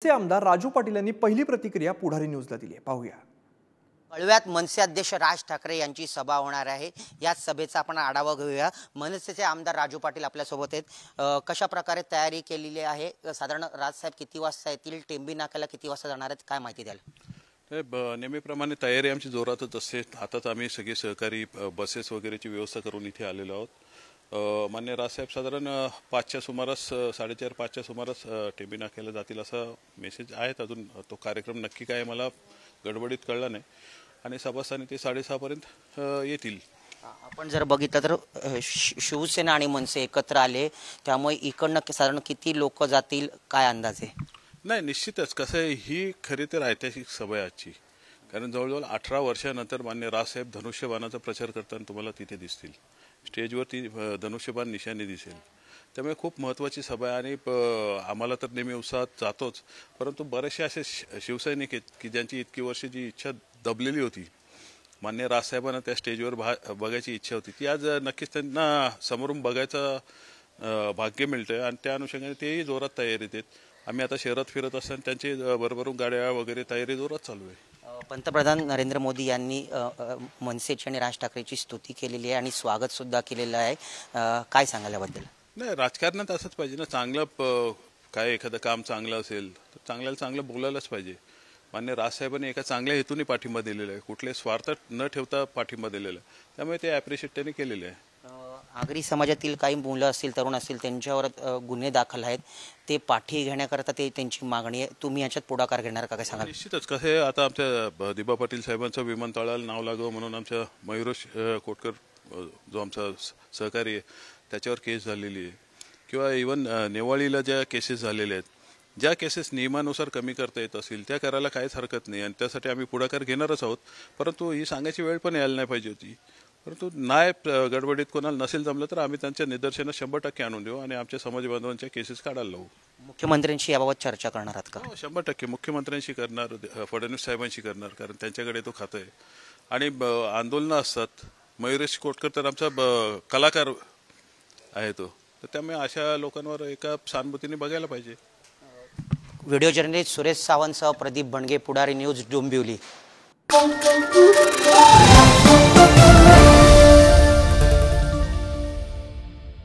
मनसे आमदार राजू पाटील यांनी पहिली प्रतिक्रिया पुढारी न्यूजला दिली आहे, पाहूया। कळव्यात मनसे अध्यक्ष राज ठाकरे यांची सभा होणार आहे। या सभेचा आपण आढावा घेऊया। मनसेचे आमदार राजू पाटील आपल्या सोबत आहेत। कशा प्रकारे तयारी केलेली आहे? साधारण राजसाहेब किती वाजता येतील? टेंबी नाक्याला किती वाजता जाणार आहेत? काय माहिती द्याल? नेहमीप्रमाणे तयारी आमची जोरातच असते। आताच आम्ही सगळे सहकारी बसेस वगैरेची व्यवस्था करून इथे आलेलो आहोत। मान्य राजसाहेब साधारण 5च्या सुमारास 4:30-5च्या सुमारास टेंबी नाक्याला जातील असा मेसेज आहे। अजून तो कार्यक्रम नक्की काय मला गडबडीत कळला नाही आणि सभास्थानी ते 6:30 पर्यंत येतील। आपण जर बघितलं तर शिवसेना आणि मनसे एकत्र आले, त्यामुळे इकडनं साधारण किती लोक जातील, काय अंदाज आहे? नाही, निश्चितच कसं आहे, ही खरी तर ऐतिहासिक सभा आहे आजची। कारण जवळजवळ 18 वर्षानंतर मान्य राजसाहेब धनुष्यबाणाचा प्रचार करताना तुम्हाला तिथे दिसतील। स्टेजवरती धनुष्यबाण निशाणी दिसेल। त्यामुळे खूप महत्त्वाची सभा आहे आणि आम्हाला तर नेहमी उत्साहात जातोच, परंतु बरेचसे असे शिवसैनिक आहेत की ज्यांची इतकी वर्षाची इच्छा दबलेली होती, मान्य राजसाहेबांना त्या स्टेजवर बघायची इच्छा होती, ती आज नक्कीच त्यांना समोरून बघायचं भाग्य मिळतंय आणि त्या अनुषंगाने तेही जोरात तयारीत आहेत। आम्ही आता शहरात फिरत असताना त्यांची बरोबरून गाड्या वगैरे तयारी जोरात चालू आहे। पंतप्रधान नरेंद्र मोदी यांनी मनसेची आणि राज ठाकरेची स्तुती केलेली आहे आणि स्वागत सुद्धा केलेलं आहे। काय सांगाल याबद्दल? नाही, राजकारणात असंच पाहिजे ना। चांगलं काय एखादं काम चांगलं असेल तर चांगल्याला चांगलं बोलायलाच पाहिजे। मान्य राजसाहेबांनी एका चांगल्या हेतूने पाठिंबा दिलेला आहे, कुठले स्वार्थ न ठेवता पाठिंबा दिलेला आहे। त्यामुळे ते ॲप्रिशिएट त्यांनी केलेले आहे। आगरी समाजातील काही मुलं असतील, तरुण असतील, त्यांच्यावर गुन्हे दाखल आहेत, ते पाठी घेण्याकरता त्यांची मागणी आहे। तुम्ही याच्यात पुढाकार घेणार का? काय सांगाल? निश्चितच कसं आहे, आता आमच्या दिबा पाटील साहेबांचं विमानतळाला नाव लागावं म्हणून आमच्या मयुरेश कोटकर जो आमचा सहकारी आहे त्याच्यावर केस झालेली आहे, किंवा इवन नेवाळीला ज्या केसेस झालेल्या आहेत, ज्या केसेस नियमानुसार कमी करता येत असतील त्या करायला काहीच हरकत नाही आणि त्यासाठी आम्ही पुढाकार घेणारच आहोत। परंतु ही सांगायची वेळ पण यायला नाही पाहिजे होती। परंतु नाही गडबडीत कोणाला नसेल जमलं तर आम्ही त्यांच्या निदर्शनात 100% आणून देऊ आणि आमच्या समाज बांधवांच्या केसेस काढायला लावू। मुख्यमंत्र्यांशी याबाबत चर्चा करणार आहात का? 100% मुख्यमंत्र्यांशी करणार, फडणवीस साहेबांशी करणार, कारण त्यांच्याकडे तो खातं आहे आणि आंदोलनं असतात। मयुरेश कोटकर तर आमचा कलाकार आहे तो, तर त्यामुळे अशा लोकांवर एका सहानुभूतीने बघायला पाहिजे। व्हिडिओ जर्नलिस्ट सुरेश सावंतसह प्रदीप बणगे, पुढारी न्यूज, डोंबिवली।